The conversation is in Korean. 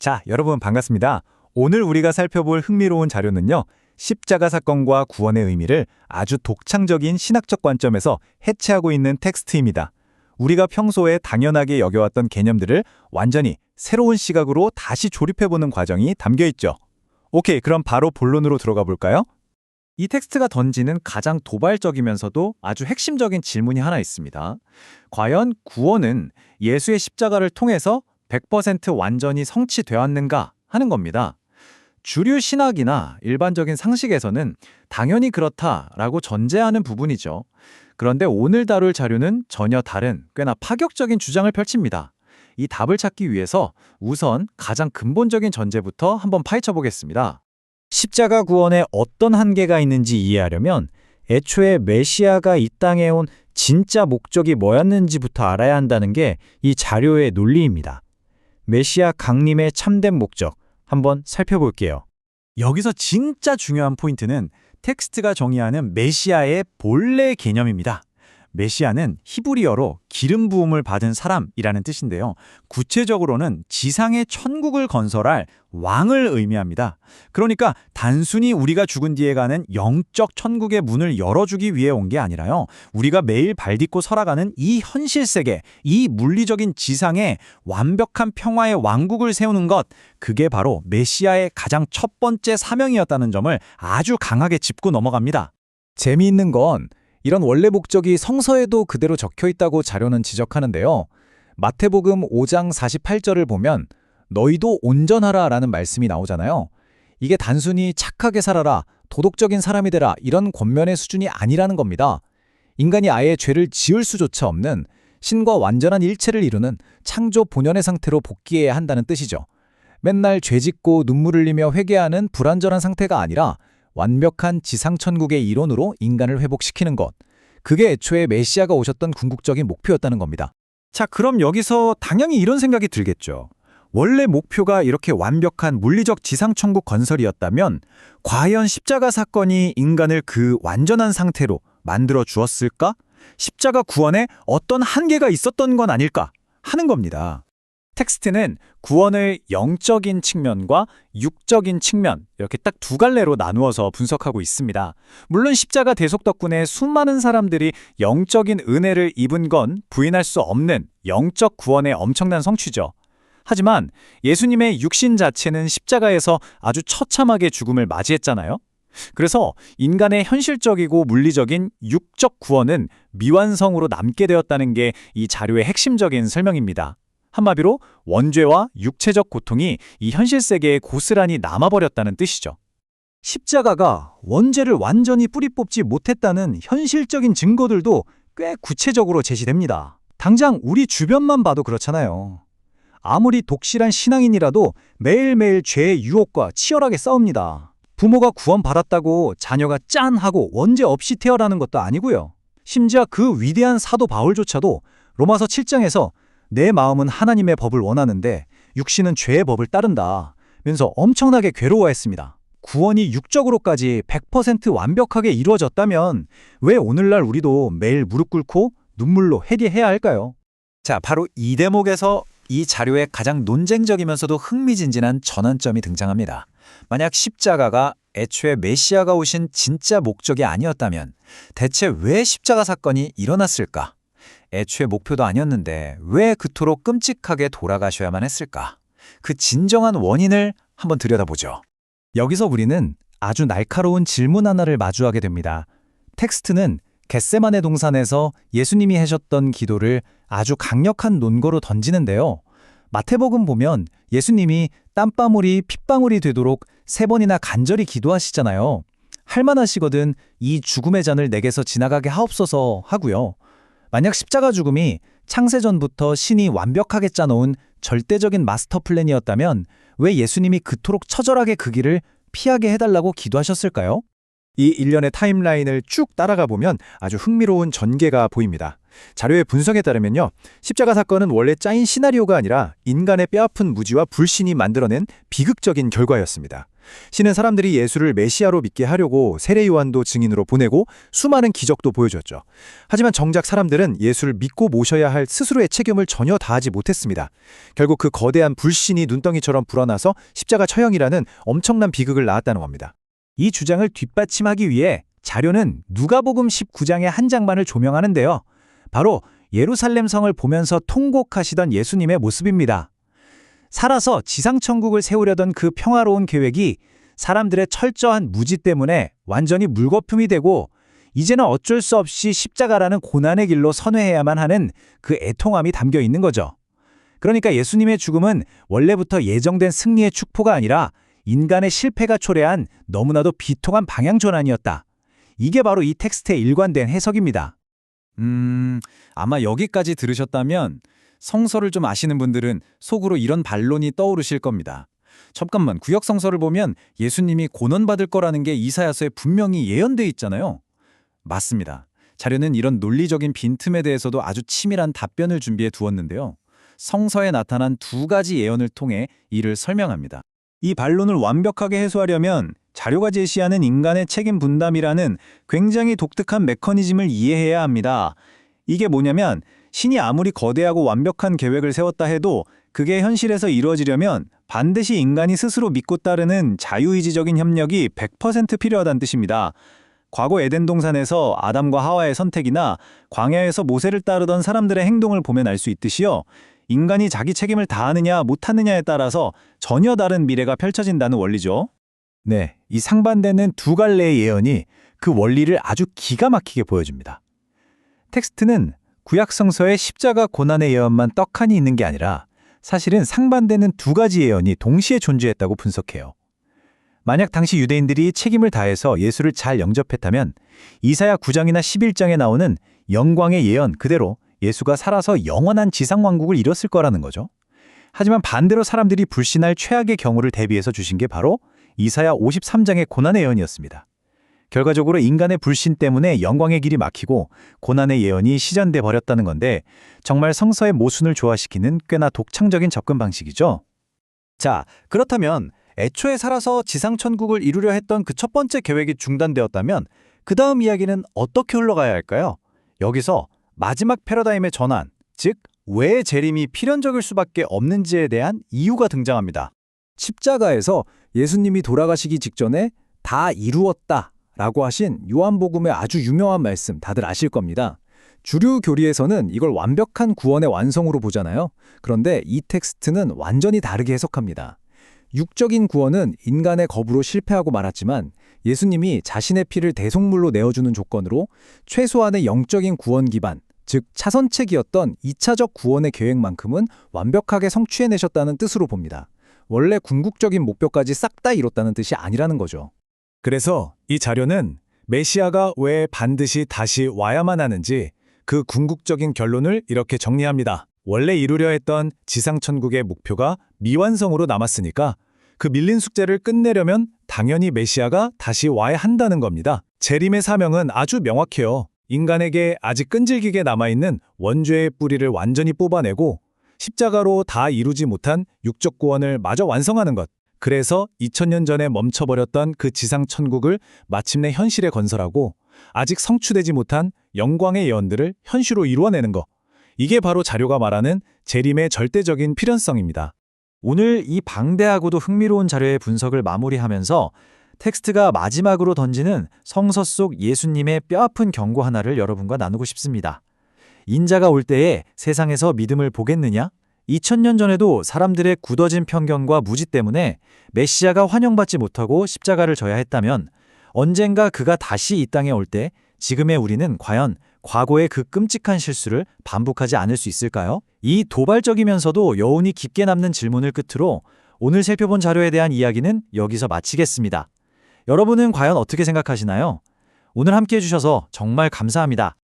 자, 여러분 반갑습니다. 오늘 우리가 살펴볼 흥미로운 자료는요. 십자가 사건과 구원의 의미를 아주 독창적인 신학적 관점에서 해체하고 있는 텍스트입니다. 우리가 평소에 당연하게 여겨왔던 개념들을 완전히 새로운 시각으로 다시 조립해보는 과정이 담겨 있죠. 오케이, 그럼 바로 본론으로 들어가 볼까요? 이 텍스트가 던지는 가장 도발적이면서도 아주 핵심적인 질문이 하나 있습니다. 과연 구원은 예수의 십자가를 통해서 100% 완전히 성취되었는가 하는 겁니다. 주류 신학이나 일반적인 상식에서는 당연히 그렇다라고 전제하는 부분이죠. 그런데 오늘 다룰 자료는 전혀 다른 꽤나 파격적인 주장을 펼칩니다. 이 답을 찾기 위해서 우선 가장 근본적인 전제부터 한번 파헤쳐 보겠습니다. 십자가 구원에 어떤 한계가 있는지 이해하려면 애초에 메시아가 이 땅에 온 진짜 목적이 뭐였는지부터 알아야 한다는 게 이 자료의 논리입니다. 메시아 강림의 참된 목적, 한번 살펴볼게요. 여기서 진짜 중요한 포인트는 텍스트가 정의하는 메시아의 본래 개념입니다. 메시아는 히브리어로 기름 부음을 받은 사람이라는 뜻인데요. 구체적으로는 지상의 천국을 건설할 왕을 의미합니다. 그러니까 단순히 우리가 죽은 뒤에 가는 영적 천국의 문을 열어주기 위해 온 게 아니라요. 우리가 매일 발딛고 살아가는 이 현실 세계, 이 물리적인 지상에 완벽한 평화의 왕국을 세우는 것, 그게 바로 메시아의 가장 첫 번째 사명이었다는 점을 아주 강하게 짚고 넘어갑니다. 재미있는 건 이런 원래 목적이 성서에도 그대로 적혀 있다고 자료는 지적하는데요. 마태복음 5장 48절을 보면 너희도 온전하라 라는 말씀이 나오잖아요. 이게 단순히 착하게 살아라, 도덕적인 사람이 되라 이런 권면의 수준이 아니라는 겁니다. 인간이 아예 죄를 지을 수조차 없는 신과 완전한 일체를 이루는 창조 본연의 상태로 복귀해야 한다는 뜻이죠. 맨날 죄짓고 눈물 흘리며 회개하는 불완전한 상태가 아니라 완벽한 지상천국의 이론으로 인간을 회복시키는 것. 그게 애초에 메시아가 오셨던 궁극적인 목표였다는 겁니다. 자, 그럼 여기서 당연히 이런 생각이 들겠죠. 원래 목표가 이렇게 완벽한 물리적 지상천국 건설이었다면 과연 십자가 사건이 인간을 그 완전한 상태로 만들어 주었을까? 십자가 구원에 어떤 한계가 있었던 건 아닐까? 하는 겁니다. 텍스트는 구원을 영적인 측면과 육적인 측면 이렇게 딱 두 갈래로 나누어서 분석하고 있습니다. 물론 십자가 대속 덕분에 수많은 사람들이 영적인 은혜를 입은 건 부인할 수 없는 영적 구원의 엄청난 성취죠. 하지만 예수님의 육신 자체는 십자가에서 아주 처참하게 죽음을 맞이했잖아요. 그래서 인간의 현실적이고 물리적인 육적 구원은 미완성으로 남게 되었다는 게 이 자료의 핵심적인 설명입니다. 한마디로 원죄와 육체적 고통이 이 현실 세계에 고스란히 남아버렸다는 뜻이죠. 십자가가 원죄를 완전히 뿌리 뽑지 못했다는 현실적인 증거들도 꽤 구체적으로 제시됩니다. 당장 우리 주변만 봐도 그렇잖아요. 아무리 독실한 신앙인이라도 매일매일 죄의 유혹과 치열하게 싸웁니다. 부모가 구원받았다고 자녀가 짠 하고 원죄 없이 태어나는 것도 아니고요. 심지어 그 위대한 사도 바울조차도 로마서 7장에서 내 마음은 하나님의 법을 원하는데 육신은 죄의 법을 따른다 면서 엄청나게 괴로워했습니다. 구원이 육적으로까지 100% 완벽하게 이루어졌다면 왜 오늘날 우리도 매일 무릎 꿇고 눈물로 회개해야 할까요? 자, 바로 이 대목에서 이 자료의 가장 논쟁적이면서도 흥미진진한 전환점이 등장합니다. 만약 십자가가 애초에 메시아가 오신 진짜 목적이 아니었다면 대체 왜 십자가 사건이 일어났을까? 애초에 목표도 아니었는데 왜 그토록 끔찍하게 돌아가셔야만 했을까? 그 진정한 원인을 한번 들여다보죠. 여기서 우리는 아주 날카로운 질문 하나를 마주하게 됩니다. 텍스트는 겟세마네 동산에서 예수님이 하셨던 기도를 아주 강력한 논거로 던지는데요. 마태복음 보면 예수님이 땀방울이 핏방울이 되도록 3번이나 간절히 기도하시잖아요. 할만하시거든 이 죽음의 잔을 내게서 지나가게 하옵소서 하고요. 만약 십자가 죽음이 창세전부터 신이 완벽하게 짜놓은 절대적인 마스터 플랜이었다면 왜 예수님이 그토록 처절하게 그 길을 피하게 해달라고 기도하셨을까요? 이 일련의 타임라인을 쭉 따라가 보면 아주 흥미로운 전개가 보입니다. 자료의 분석에 따르면요, 십자가 사건은 원래 짜인 시나리오가 아니라 인간의 뼈아픈 무지와 불신이 만들어낸 비극적인 결과였습니다. 신은 사람들이 예수를 메시아로 믿게 하려고 세례 요한도 증인으로 보내고 수많은 기적도 보여줬죠. 하지만 정작 사람들은 예수를 믿고 모셔야 할 스스로의 책임을 전혀 다하지 못했습니다. 결국 그 거대한 불신이 눈덩이처럼 불어나서 십자가 처형이라는 엄청난 비극을 낳았다는 겁니다. 이 주장을 뒷받침하기 위해 자료는 누가복음 19장의 한 장만을 조명하는데요. 바로 예루살렘 성을 보면서 통곡하시던 예수님의 모습입니다. 살아서 지상천국을 세우려던 그 평화로운 계획이 사람들의 철저한 무지 때문에 완전히 물거품이 되고 이제는 어쩔 수 없이 십자가라는 고난의 길로 선회해야만 하는 그 애통함이 담겨 있는 거죠. 그러니까 예수님의 죽음은 원래부터 예정된 승리의 축포가 아니라 인간의 실패가 초래한 너무나도 비통한 방향전환이었다. 이게 바로 이 텍스트의 일관된 해석입니다. 아마 여기까지 들으셨다면 성서를 좀 아시는 분들은 속으로 이런 반론이 떠오르실 겁니다. 잠깐만, 구약 성서를 보면 예수님이 고난받을 거라는 게 이사야서에 분명히 예언돼 있잖아요. 맞습니다. 자료는 이런 논리적인 빈틈에 대해서도 아주 치밀한 답변을 준비해 두었는데요. 성서에 나타난 두 가지 예언을 통해 이를 설명합니다. 이 반론을 완벽하게 해소하려면 자료가 제시하는 인간의 책임 분담이라는 굉장히 독특한 메커니즘을 이해해야 합니다. 이게 뭐냐면 신이 아무리 거대하고 완벽한 계획을 세웠다 해도 그게 현실에서 이루어지려면 반드시 인간이 스스로 믿고 따르는 자유의지적인 협력이 100% 필요하다는 뜻입니다. 과거 에덴 동산에서 아담과 하와의 선택이나 광야에서 모세를 따르던 사람들의 행동을 보면 알 수 있듯이요. 인간이 자기 책임을 다하느냐 못하느냐에 따라서 전혀 다른 미래가 펼쳐진다는 원리죠. 네, 이 상반되는 두 갈래의 예언이 그 원리를 아주 기가 막히게 보여줍니다. 텍스트는 구약 성서의 십자가 고난의 예언만 떡하니 있는 게 아니라 사실은 상반되는 두 가지 예언이 동시에 존재했다고 분석해요. 만약 당시 유대인들이 책임을 다해서 예수를 잘 영접했다면 이사야 9장이나 11장에 나오는 영광의 예언 그대로 예수가 살아서 영원한 지상왕국을 이뤘을 거라는 거죠. 하지만 반대로 사람들이 불신할 최악의 경우를 대비해서 주신 게 바로 이사야 53장의 고난의 예언이었습니다. 결과적으로 인간의 불신 때문에 영광의 길이 막히고 고난의 예언이 시전돼 버렸다는 건데 정말 성서의 모순을 조화시키는 꽤나 독창적인 접근 방식이죠. 자, 그렇다면 애초에 살아서 지상천국을 이루려 했던 그 첫 번째 계획이 중단되었다면 그 다음 이야기는 어떻게 흘러가야 할까요? 여기서 마지막 패러다임의 전환, 즉 왜 재림이 필연적일 수밖에 없는지에 대한 이유가 등장합니다. 십자가에서 예수님이 돌아가시기 직전에 다 이루었다 라고 하신 요한복음의 아주 유명한 말씀 다들 아실 겁니다. 주류 교리에서는 이걸 완벽한 구원의 완성으로 보잖아요. 그런데 이 텍스트는 완전히 다르게 해석합니다. 육적인 구원은 인간의 겁으로 실패하고 말았지만 예수님이 자신의 피를 대속물로 내어주는 조건으로 최소한의 영적인 구원 기반, 즉 차선책이었던 2차적 구원의 계획만큼은 완벽하게 성취해내셨다는 뜻으로 봅니다. 원래 궁극적인 목표까지 싹 다 이뤘다는 뜻이 아니라는 거죠. 그래서 이 자료는 메시아가 왜 반드시 다시 와야만 하는지 그 궁극적인 결론을 이렇게 정리합니다. 원래 이루려 했던 지상천국의 목표가 미완성으로 남았으니까 그 밀린 숙제를 끝내려면 당연히 메시아가 다시 와야 한다는 겁니다. 재림의 사명은 아주 명확해요. 인간에게 아직 끈질기게 남아있는 원죄의 뿌리를 완전히 뽑아내고 십자가로 다 이루지 못한 육적 구원을 마저 완성하는 것. 그래서 2000년 전에 멈춰버렸던 그 지상천국을 마침내 현실에 건설하고 아직 성취되지 못한 영광의 예언들을 현실로 이루어내는 것. 이게 바로 자료가 말하는 재림의 절대적인 필연성입니다. 오늘 이 방대하고도 흥미로운 자료의 분석을 마무리하면서 텍스트가 마지막으로 던지는 성서 속 예수님의 뼈아픈 경고 하나를 여러분과 나누고 싶습니다. 인자가 올 때에 세상에서 믿음을 보겠느냐? 2000년 전에도 사람들의 굳어진 편견과 무지 때문에 메시아가 환영받지 못하고 십자가를 져야 했다면 언젠가 그가 다시 이 땅에 올 때 지금의 우리는 과연 과거의 그 끔찍한 실수를 반복하지 않을 수 있을까요? 이 도발적이면서도 여운이 깊게 남는 질문을 끝으로 오늘 살펴본 자료에 대한 이야기는 여기서 마치겠습니다. 여러분은 과연 어떻게 생각하시나요? 오늘 함께 해주셔서 정말 감사합니다.